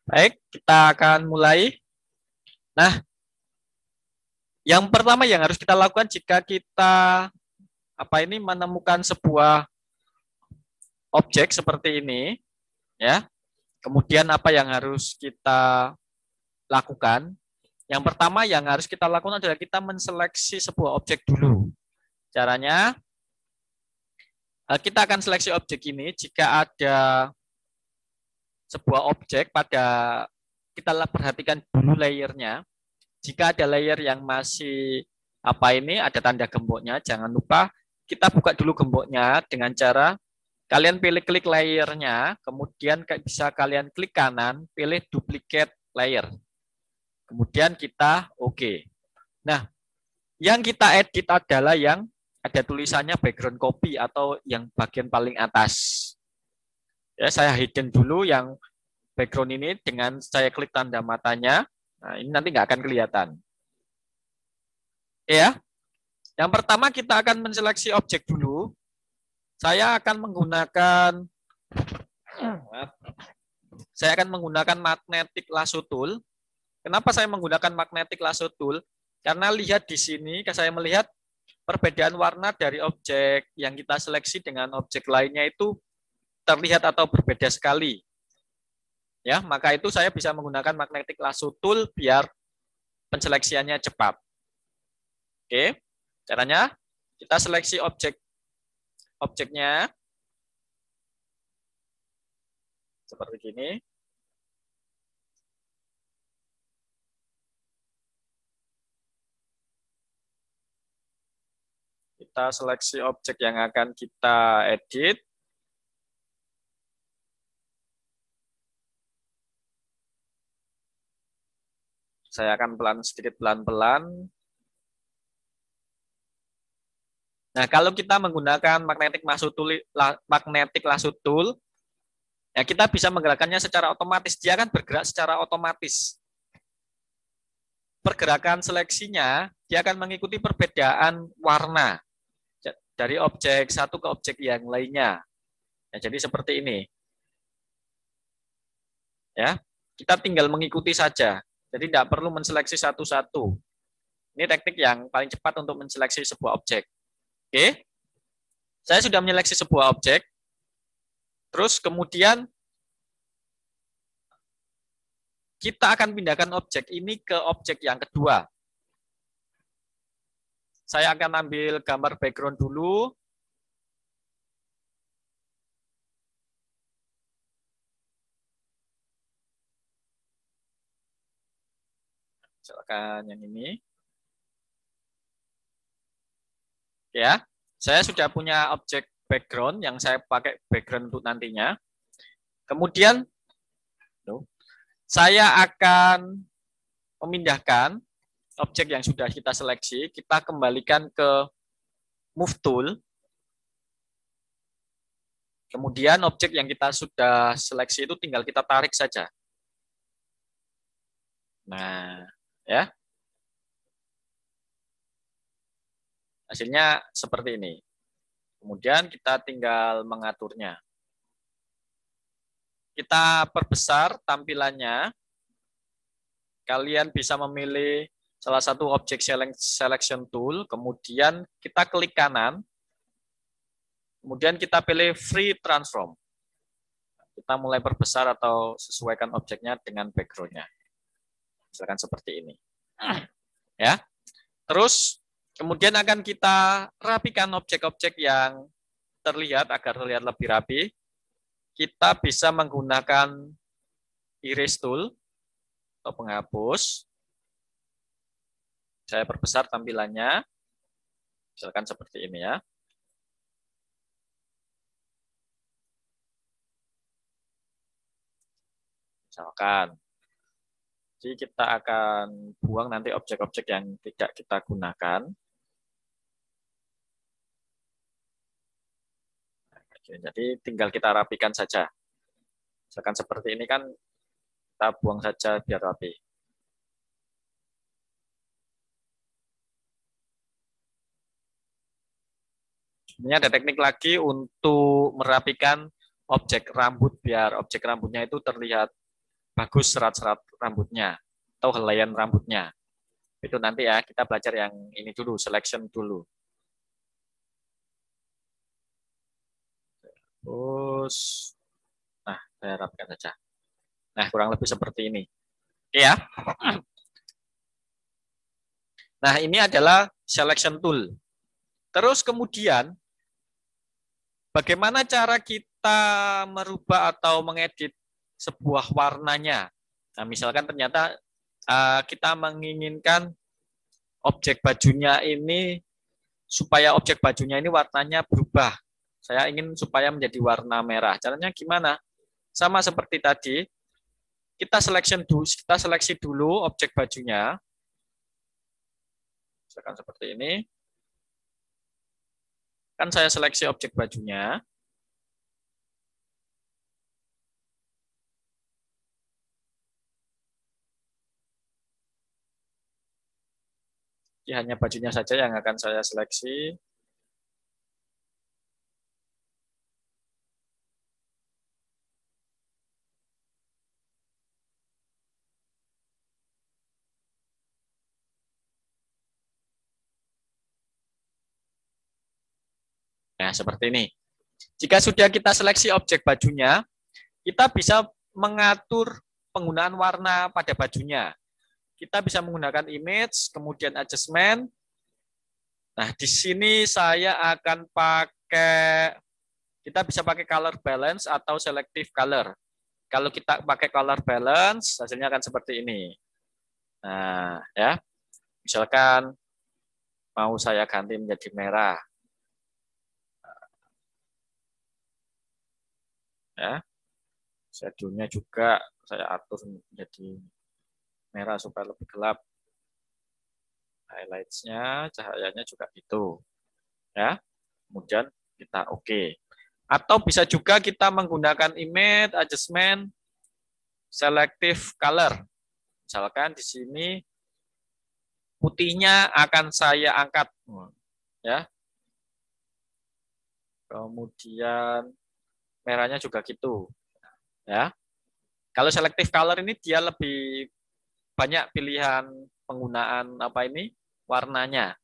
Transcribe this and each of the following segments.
Baik, kita akan mulai. Nah, yang pertama yang harus kita lakukan jika kita menemukan sebuah objek seperti ini, ya. Kemudian apa yang harus kita lakukan? Yang pertama yang harus kita lakukan adalah kita menseleksi sebuah objek dulu. Caranya, kita akan seleksi objek ini jika ada sebuah objek pada kita perhatikan dulu layernya. Jika ada layer yang masih ada tanda gemboknya, jangan lupa kita buka dulu gemboknya dengan cara kalian pilih klik layernya, kemudian bisa kalian klik kanan, pilih duplicate layer. Kemudian kita oke. Nah, yang kita edit adalah yang ada tulisannya background copy atau yang bagian paling atas. Ya, saya hidden dulu yang background ini dengan saya klik tanda matanya. Nah, ini nanti nggak akan kelihatan. Ya, yang pertama kita akan menseleksi objek dulu. Saya akan menggunakan magnetic lasso tool. Kenapa saya menggunakan magnetic lasso tool? Karena lihat di sini, saya melihat perbedaan warna dari objek yang kita seleksi dengan objek lainnya itu terlihat atau berbeda sekali. Ya, maka itu saya bisa menggunakan magnetic lasso tool biar penseleksiannya cepat. Oke, caranya kita seleksi objeknya seperti ini. Kita seleksi objek yang akan kita edit. Saya akan sedikit pelan-pelan. Nah, kalau kita menggunakan magnetic lasso tool, ya kita bisa menggerakkannya secara otomatis. Dia akan bergerak secara otomatis. Pergerakan seleksinya, dia akan mengikuti perbedaan warna dari objek satu ke objek yang lainnya. Ya, jadi seperti ini. Ya, kita tinggal mengikuti saja. Jadi tidak perlu menseleksi satu-satu. Ini teknik yang paling cepat untuk menseleksi sebuah objek. Oke, saya sudah menyeleksi sebuah objek. Terus kemudian kita akan pindahkan objek ini ke objek yang kedua. Saya akan ambil gambar background dulu. Misalkan yang ini. Ya, saya sudah punya objek background yang saya pakai background untuk nantinya. Kemudian saya akan memindahkan objek yang sudah kita seleksi, kita kembalikan ke move tool. Kemudian objek yang kita sudah seleksi itu tinggal kita tarik saja. Nah, ya. Hasilnya seperti ini. Kemudian kita tinggal mengaturnya. Kita perbesar tampilannya. Kalian bisa memilih salah satu objek selection tool, kemudian kita klik kanan, kemudian kita pilih free transform. Kita mulai perbesar atau sesuaikan objeknya dengan background-nya. Misalkan seperti ini. Ya. Terus kemudian akan kita rapikan objek-objek yang terlihat agar terlihat lebih rapi. Kita bisa menggunakan erase tool atau penghapus. Saya perbesar tampilannya. Misalkan seperti ini ya. Misalkan. Jadi kita akan buang nanti objek-objek yang tidak kita gunakan. Jadi tinggal kita rapikan saja. Misalkan seperti ini kan kita buang saja biar rapi. Ini ada teknik lagi untuk merapikan objek rambut biar objek rambutnya itu terlihat bagus serat-serat rambutnya atau helaian rambutnya. Itu nanti ya, kita belajar yang ini dulu, selection dulu. Terus, nah, saya rapkan saja. Nah, kurang lebih seperti ini. Oke ya. Nah, ini adalah selection tool. Terus kemudian, bagaimana cara kita merubah atau mengedit sebuah warnanya? Nah, misalkan ternyata kita menginginkan objek bajunya ini, supaya objek bajunya ini warnanya berubah. Saya ingin supaya menjadi warna merah. Caranya gimana? Sama seperti tadi, kita seleksi dulu objek bajunya. Misalkan seperti ini. Kan saya seleksi objek bajunya. Jadi hanya bajunya saja yang akan saya seleksi. Nah, seperti ini. Jika sudah kita seleksi objek bajunya, kita bisa mengatur penggunaan warna pada bajunya. Kita bisa menggunakan image, kemudian adjustment. Nah, di sini saya akan pakai, kita bisa pakai color balance atau selective color. Kalau kita pakai color balance, hasilnya akan seperti ini. Nah, ya, misalkan mau saya ganti menjadi merah. Ya, shadow-nya juga saya atur menjadi merah supaya lebih gelap. Highlights-nya, cahayanya juga gitu. Ya, kemudian kita oke. Atau bisa juga kita menggunakan image, adjustment, selective color. Misalkan di sini putihnya akan saya angkat. Ya. Kemudian merahnya juga gitu. Ya. Kalau selective color ini dia lebih banyak pilihan penggunaan apa ini warnanya.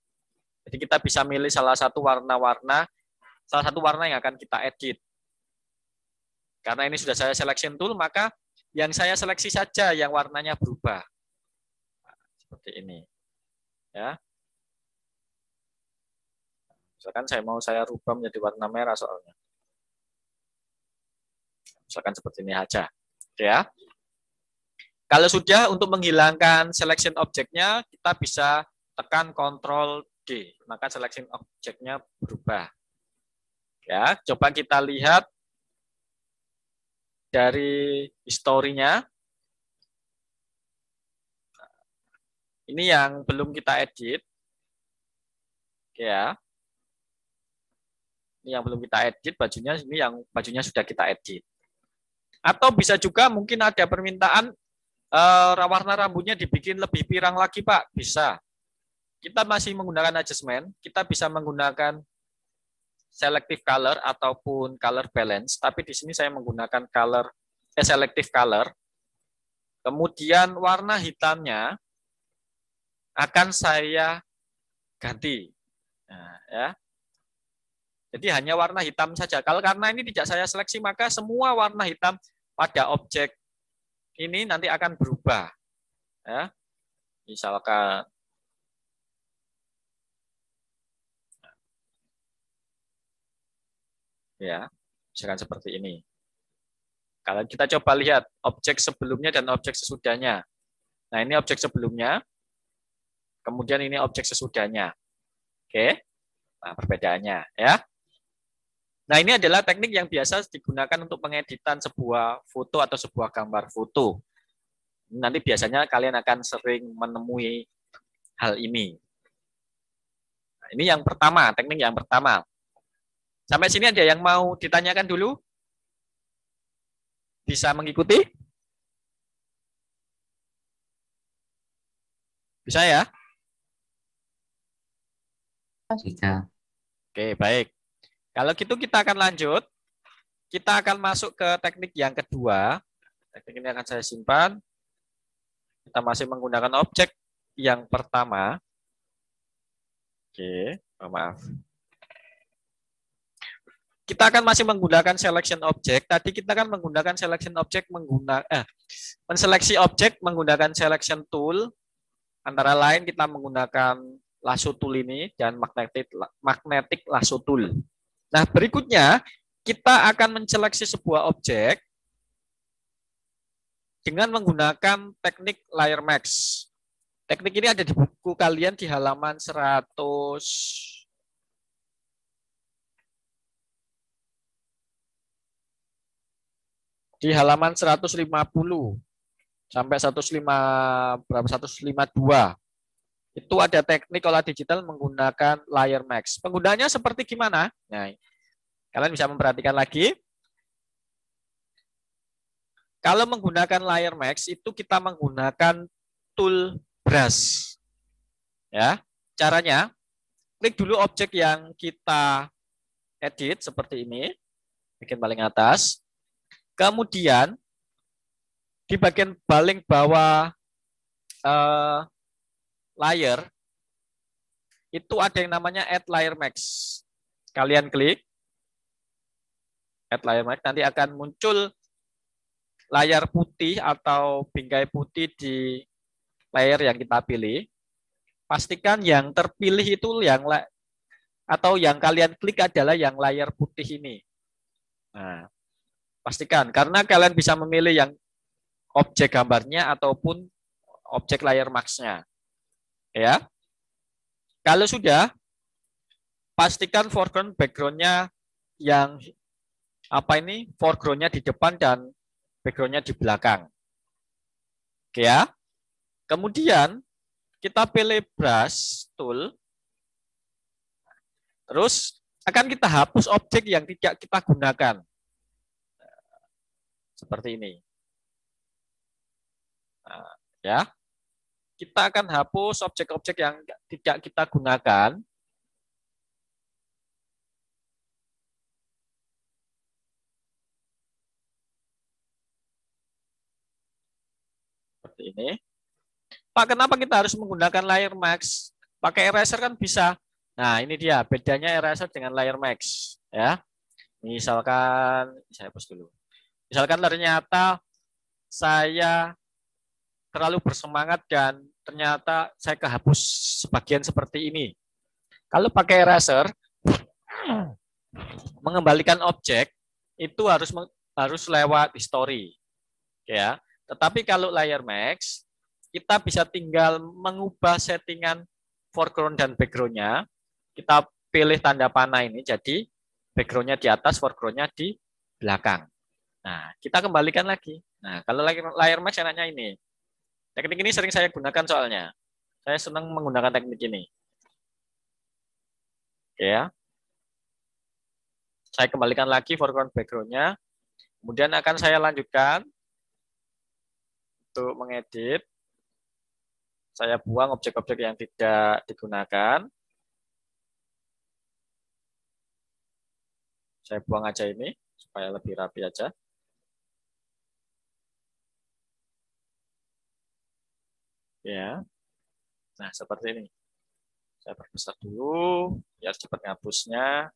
Jadi kita bisa milih salah satu warna yang akan kita edit. Karena ini sudah saya selection tool, maka yang saya seleksi saja yang warnanya berubah. Nah, seperti ini. Ya. Misalkan saya rubah menjadi warna merah soalnya. Misalkan seperti ini aja. Ya. Kalau sudah, untuk menghilangkan selection objeknya, kita bisa tekan Ctrl D, maka selection objeknya berubah. Ya, coba kita lihat dari historinya. Ini yang belum kita edit. Ya. Ini yang belum kita edit bajunya, ini yang bajunya sudah kita edit. Atau bisa juga mungkin ada permintaan warna rambutnya dibikin lebih pirang lagi, Pak. Bisa. Kita masih menggunakan adjustment, kita bisa menggunakan selective color ataupun color balance, tapi di sini saya menggunakan selective color. Kemudian warna hitamnya akan saya ganti. Nah, ya. Jadi hanya warna hitam saja. Kalau karena ini tidak saya seleksi, maka semua warna hitam pada objek ini nanti akan berubah. Ya. Misalkan ya, misalkan seperti ini. Kalau kita coba lihat objek sebelumnya dan objek sesudahnya. Nah, ini objek sebelumnya, kemudian ini objek sesudahnya. Oke. Nah, perbedaannya ya. Nah, ini adalah teknik yang biasa digunakan untuk pengeditan sebuah foto atau sebuah gambar foto. Nanti biasanya kalian akan sering menemui hal ini. Nah, ini yang pertama, teknik yang pertama. Sampai sini ada yang mau ditanyakan dulu? Bisa mengikuti? Bisa ya? Bisa. Oke, baik. Kalau gitu kita akan lanjut. Kita akan masuk ke teknik yang kedua. Teknik ini akan saya simpan. Kita masih menggunakan objek yang pertama. Oke, maaf. Kita akan masih menggunakan selection object. Tadi kita kan menggunakan selection object menseleksi objek menggunakan selection tool. Antara lain kita menggunakan lasso tool ini dan magnetic lasso tool. Nah, berikutnya kita akan menseleksi sebuah objek dengan menggunakan teknik layer max. Teknik ini ada di buku kalian di halaman 100. Di halaman 150 sampai 152. Itu ada teknik olah digital menggunakan layer max. Penggunaannya seperti gimana? Nah, kalian bisa memperhatikan lagi. Kalau menggunakan layer max itu kita menggunakan tool brush. Ya, caranya klik dulu objek yang kita edit seperti ini, bagian paling atas. Kemudian di bagian paling bawah layer itu ada yang namanya add layer max. Kalian klik add layer max, nanti akan muncul layar putih atau bingkai putih di layer yang kita pilih. Pastikan yang terpilih itu atau yang kalian klik adalah yang layar putih ini. Nah, pastikan, karena kalian bisa memilih yang objek gambarnya ataupun objek layer max-nya. Ya. Kalau sudah, pastikan foreground background-nya yang foreground-nya di depan dan background-nya di belakang. Oke ya. Kemudian kita pilih brush tool. Terus akan kita hapus objek yang tidak kita gunakan. Seperti ini. Nah, ya. Kita akan hapus objek-objek yang tidak kita gunakan. Seperti ini. Pak, kenapa kita harus menggunakan layer max? Pakai eraser kan bisa. Nah, ini dia bedanya eraser dengan layer max. Ya. Misalkan, saya hapus dulu. Misalkan ternyata saya terlalu bersemangat dan ternyata saya kehapus sebagian seperti ini. Kalau pakai eraser, mengembalikan objek itu harus lewat history. Ya. Tetapi kalau layer max, kita bisa tinggal mengubah settingan foreground dan background-nya. Kita pilih tanda panah ini, jadi background-nya di atas, foreground-nya di belakang. Nah, kita kembalikan lagi. Nah, kalau layer max enaknya ini. Teknik ini sering saya gunakan soalnya. Saya senang menggunakan teknik ini. Oke ya. Saya kembalikan lagi foreground background-nya. Kemudian akan saya lanjutkan untuk mengedit. Saya buang objek-objek yang tidak digunakan. Saya buang aja ini, supaya lebih rapi aja. Ya. Nah, seperti ini. Saya perbesar dulu, biar cepat ngapusnya.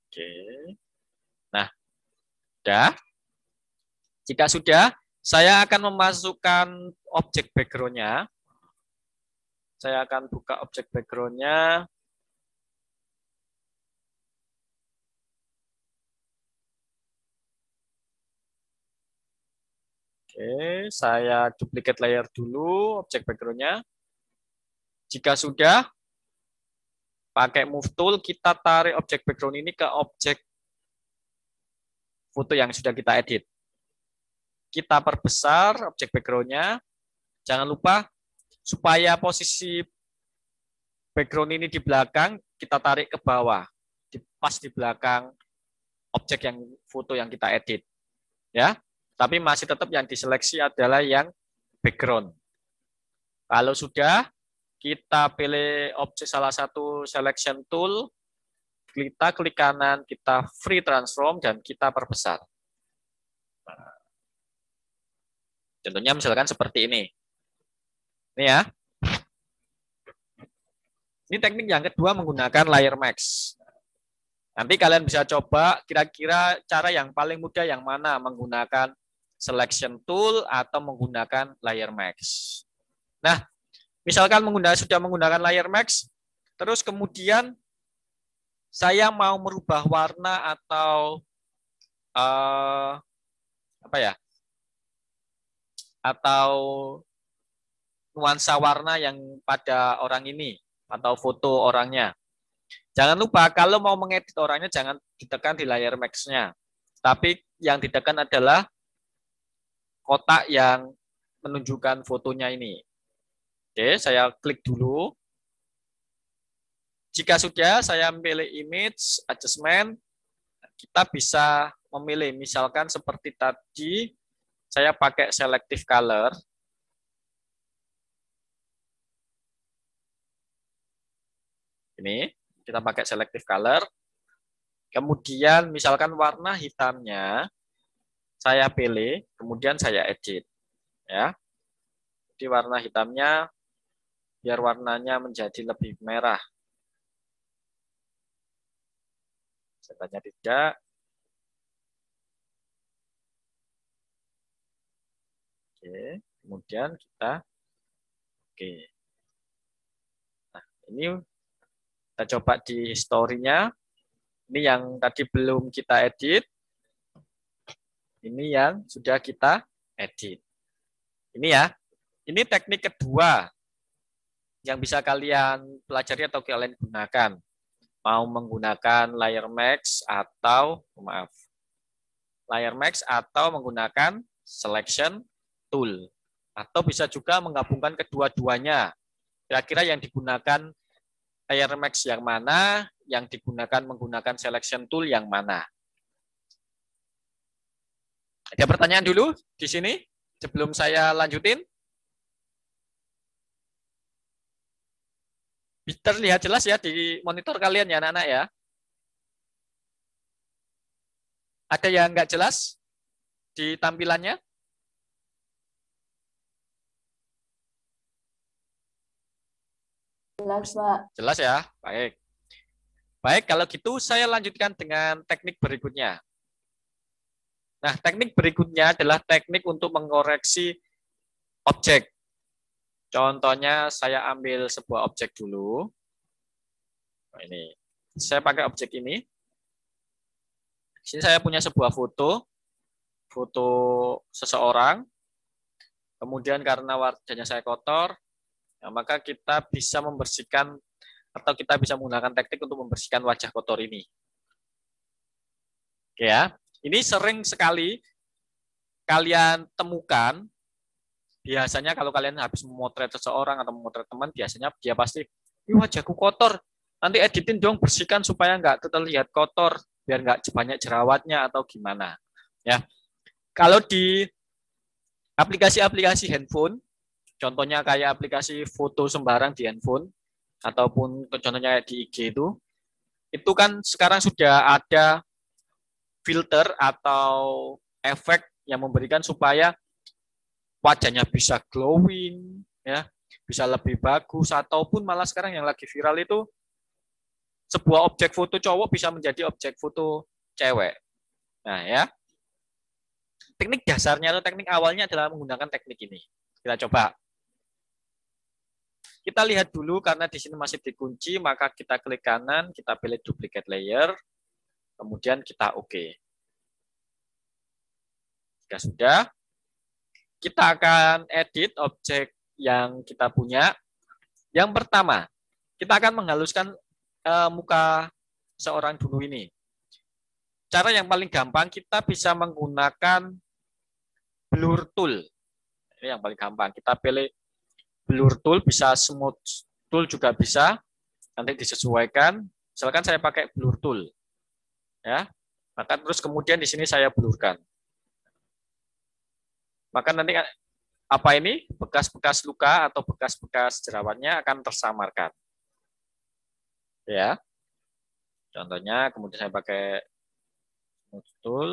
Oke. Nah, sudah. Jika sudah, saya akan memasukkan objek background-nya. Saya akan buka objek background-nya. Oke, saya duplicate layer dulu objek background-nya. Jika sudah, pakai move tool, kita tarik objek background ini ke objek foto yang sudah kita edit. Kita perbesar objek background-nya. Jangan lupa, supaya posisi background ini di belakang, kita tarik ke bawah. Pas di belakang objek yang foto yang kita edit. Ya. Tapi masih tetap yang diseleksi adalah yang background. Kalau sudah, kita pilih objek salah satu selection tool. Kita klik kanan, kita free transform, dan kita perbesar. Nah, contohnya misalkan seperti ini. Ini ya. Ini teknik yang kedua menggunakan layer max. Nanti kalian bisa coba kira-kira cara yang paling mudah yang mana, menggunakan selection tool atau menggunakan layer max. Nah, misalkan sudah menggunakan layer max, terus kemudian saya mau merubah warna atau apa ya? Atau nuansa warna yang pada orang ini atau foto orangnya. Jangan lupa kalau mau mengedit orangnya jangan ditekan di layer max-nya. Tapi yang ditekan adalah kotak yang menunjukkan fotonya ini. Oke, saya klik dulu. Jika sudah, saya pilih image, adjustment. Kita bisa memilih, misalkan seperti tadi, saya pakai selective color. Ini, kita pakai selective color. Kemudian, misalkan warna hitamnya, saya pilih, kemudian saya edit. Ya. Jadi warna hitamnya, biar warnanya menjadi lebih merah. Sebenarnya tidak. Oke, kemudian kita oke. Nah, ini kita coba di historinya. Ini yang tadi belum kita edit. Ini yang sudah kita edit. Ini ya. Ini teknik kedua yang bisa kalian pelajari atau kalian gunakan. Mau menggunakan layer max atau layer max atau menggunakan selection tool. Atau bisa juga menggabungkan kedua-duanya. Kira-kira yang digunakan layer max yang mana, yang digunakan menggunakan selection tool yang mana. Ada pertanyaan dulu di sini sebelum saya lanjutin? Terlihat jelas ya di monitor kalian ya anak-anak ya? Ada yang nggak jelas di tampilannya? Jelas, Pak. Jelas ya? Baik. Baik, kalau gitu saya lanjutkan dengan teknik berikutnya. Nah, teknik berikutnya adalah teknik untuk mengoreksi objek. Contohnya saya ambil sebuah objek dulu. Nah, ini. Saya pakai objek ini. Di sini saya punya sebuah foto seseorang. Kemudian karena wajahnya saya kotor, nah, maka kita bisa membersihkan atau kita bisa menggunakan teknik untuk membersihkan wajah kotor ini. Oke ya. Ini sering sekali kalian temukan. Biasanya kalau kalian habis memotret seseorang atau memotret teman, biasanya dia pasti, wajahku kotor. Nanti editin dong, bersihkan supaya nggak terlihat kotor, biar nggak banyak jerawatnya atau gimana. Ya, kalau di aplikasi-aplikasi handphone, contohnya kayak aplikasi foto sembarang di handphone, ataupun contohnya di IG itu kan sekarang sudah ada filter atau efek yang memberikan supaya wajahnya bisa glowing, ya, bisa lebih bagus, ataupun malah sekarang yang lagi viral itu sebuah objek foto cowok bisa menjadi objek foto cewek. Nah ya, teknik dasarnya atau teknik awalnya adalah menggunakan teknik ini. Kita coba. Kita lihat dulu karena di sini masih dikunci, maka kita klik kanan, kita pilih duplicate layer, kemudian kita oke. Jika sudah, kita akan edit objek yang kita punya. Yang pertama, kita akan menghaluskan muka seorang dulu ini. Cara yang paling gampang, kita bisa menggunakan blur tool. Ini yang paling gampang. Kita pilih blur tool, bisa smooth tool juga bisa. Nanti disesuaikan. Misalkan saya pakai blur tool. Ya. Maka terus kemudian di sini saya blurkan. Maka nanti apa ini? Bekas-bekas luka atau bekas-bekas jerawatnya akan tersamarkan. Ya. Contohnya, kemudian saya pakai smooth tool.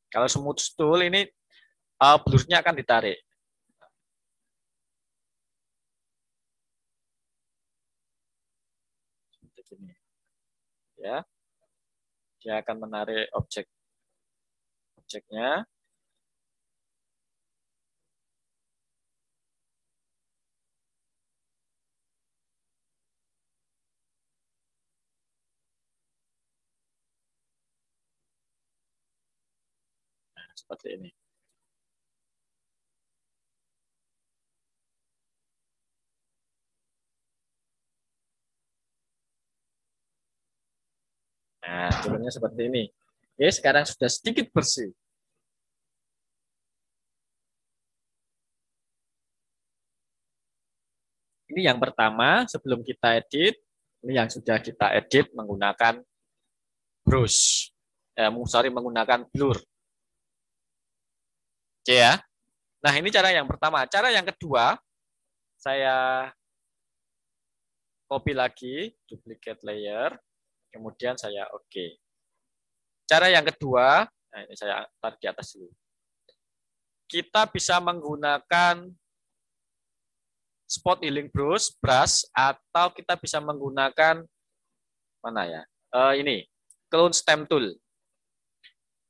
Kalau smooth tool ini blurnya akan ditarik. Seperti ini. Ya, dia akan menarik objeknya. Nah, seperti ini. Nah, turunnya seperti ini. Oke, sekarang sudah sedikit bersih. Ini yang pertama, sebelum kita edit, ini yang sudah kita edit menggunakan brush. Menggunakan blur. Oke ya. Nah, ini cara yang pertama. Cara yang kedua, saya copy lagi, duplicate layer, kemudian saya oke. Cara yang kedua, nah ini saya taruh di atas dulu. Kita bisa menggunakan spot healing brush, atau kita bisa menggunakan mana ya? Ini clone stem tool.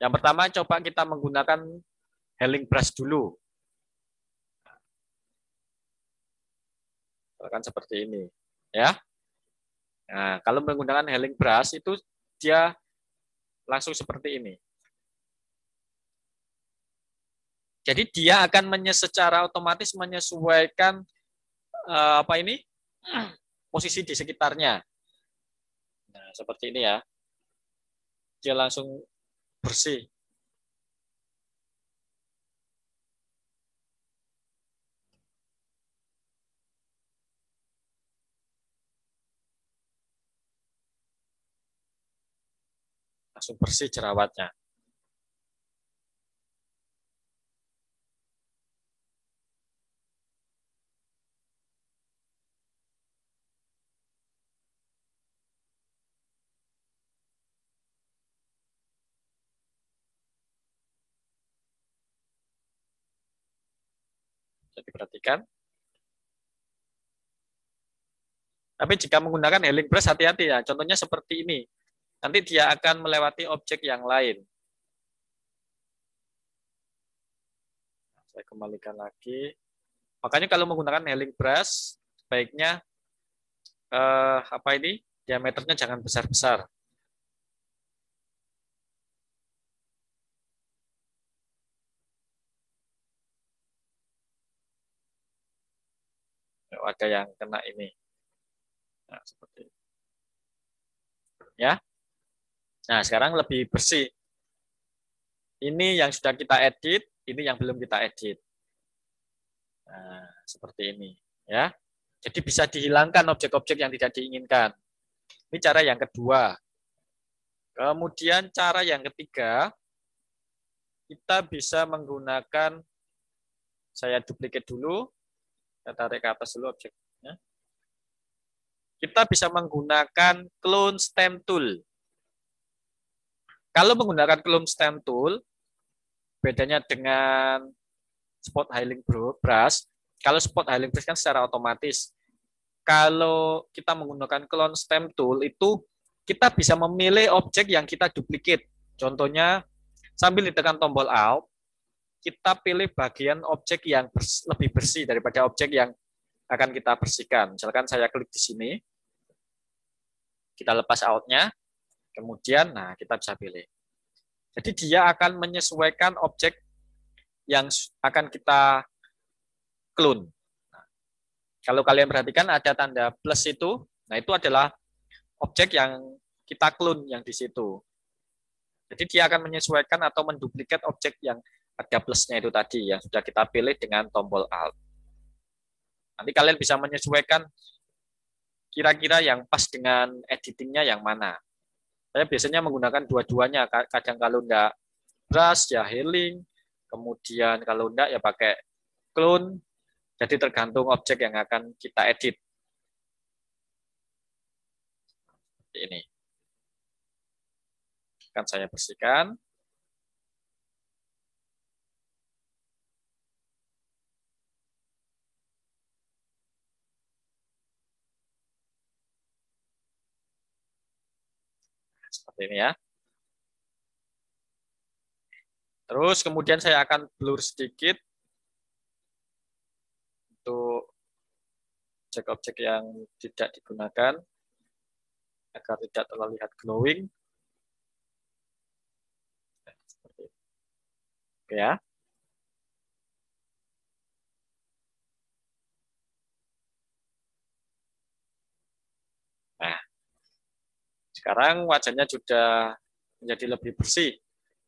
Yang pertama coba kita menggunakan healing brush dulu. Kan seperti ini, ya. Nah, kalau menggunakan healing brush itu dia langsung seperti ini. Jadi dia akan secara otomatis menyesuaikan posisi di sekitarnya. Nah, seperti ini ya. Dia langsung bersih. Langsung bersih jerawatnya. Jadi perhatikan. Tapi jika menggunakan healing brush hati-hati ya. Contohnya seperti ini. Nanti dia akan melewati objek yang lain. Saya kembalikan lagi. Makanya kalau menggunakan healing brush, sebaiknya diameternya jangan besar-besar. Ada yang kena ini. Nah, seperti ini. Ya. Nah, sekarang lebih bersih. Ini yang sudah kita edit, ini yang belum kita edit. Nah, seperti ini, ya. Jadi bisa dihilangkan objek-objek yang tidak diinginkan. Ini cara yang kedua. Kemudian cara yang ketiga, kita bisa menggunakan, saya duplicate dulu, saya tarik ke atas dulu objeknya. Kita bisa menggunakan clone stem tool. Kalau menggunakan clone stem tool, bedanya dengan spot healing brush, kalau spot healing brush kan secara otomatis. Kalau kita menggunakan clone stem tool itu kita bisa memilih objek yang kita duplicate. Contohnya sambil ditekan tombol Alt, kita pilih bagian objek yang lebih bersih daripada objek yang akan kita bersihkan. Misalkan saya klik di sini, kita lepas Alt-nya, kemudian nah kita bisa pilih. Jadi dia akan menyesuaikan objek yang akan kita clone. Nah, kalau kalian perhatikan ada tanda plus itu, nah itu adalah objek yang kita clone yang di situ. Jadi dia akan menyesuaikan atau menduplikat objek yang ada plusnya itu tadi yang sudah kita pilih dengan tombol Alt. Nanti kalian bisa menyesuaikan kira-kira yang pas dengan editingnya yang mana. Saya biasanya menggunakan dua-duanya. Kadang kalau enggak brush ya healing, kemudian kalau enggak ya pakai clone. Jadi tergantung objek yang akan kita edit. Ini akan saya bersihkan. Seperti ini ya. Terus kemudian saya akan blur sedikit untuk objek-objek yang tidak digunakan agar tidak terlihat glowing. Seperti ini. Oke ya. Nah, sekarang wajahnya sudah menjadi lebih bersih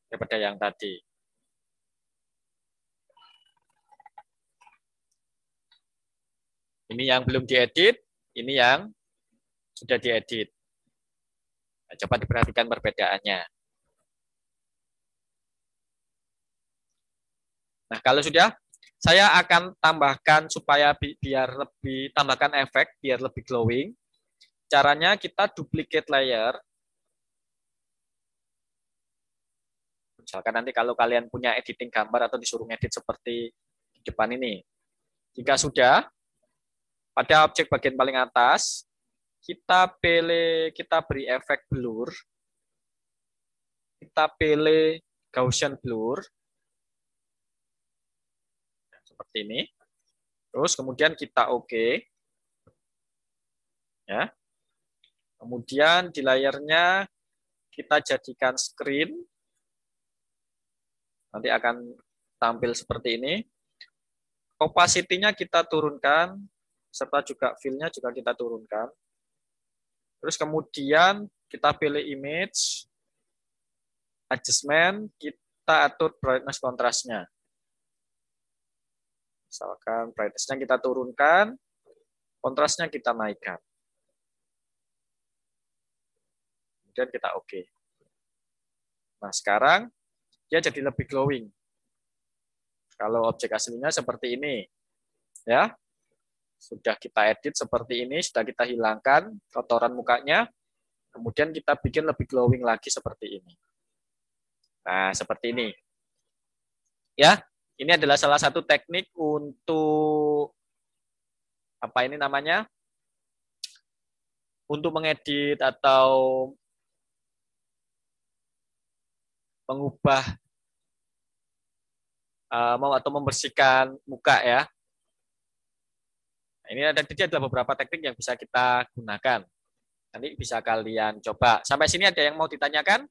daripada yang tadi. Ini yang belum diedit, ini yang sudah diedit. Nah, coba diperhatikan perbedaannya. Nah, kalau sudah, saya akan tambahkan supaya biar lebih tambahkan efek, biar lebih glowing. Caranya kita duplicate layer. Misalkan nanti kalau kalian punya editing gambar atau disuruh edit seperti di depan ini. Jika sudah, pada objek bagian paling atas, kita beri efek blur. Kita pilih Gaussian blur. Seperti ini. Terus kemudian kita OK. Ya. Kemudian di layarnya kita jadikan screen. Nanti akan tampil seperti ini. Opacity-nya kita turunkan, serta juga fill-nya juga kita turunkan. Terus kemudian kita pilih image, adjustment, kita atur brightness kontrasnya. Misalkan brightness-nya kita turunkan, kontrasnya kita naikkan. Kemudian kita OK. Nah, sekarang dia jadi lebih glowing. Kalau objek aslinya seperti ini. Ya. Sudah kita edit seperti ini, sudah kita hilangkan kotoran mukanya. Kemudian kita bikin lebih glowing lagi seperti ini. Nah, seperti ini. Ya, ini adalah salah satu teknik untuk apa ini namanya? Untuk mengedit atau mengubah atau membersihkan muka ya. Nah, ini adalah beberapa teknik yang bisa kita gunakan. Nanti bisa kalian coba. Sampai sini ada yang mau ditanyakan?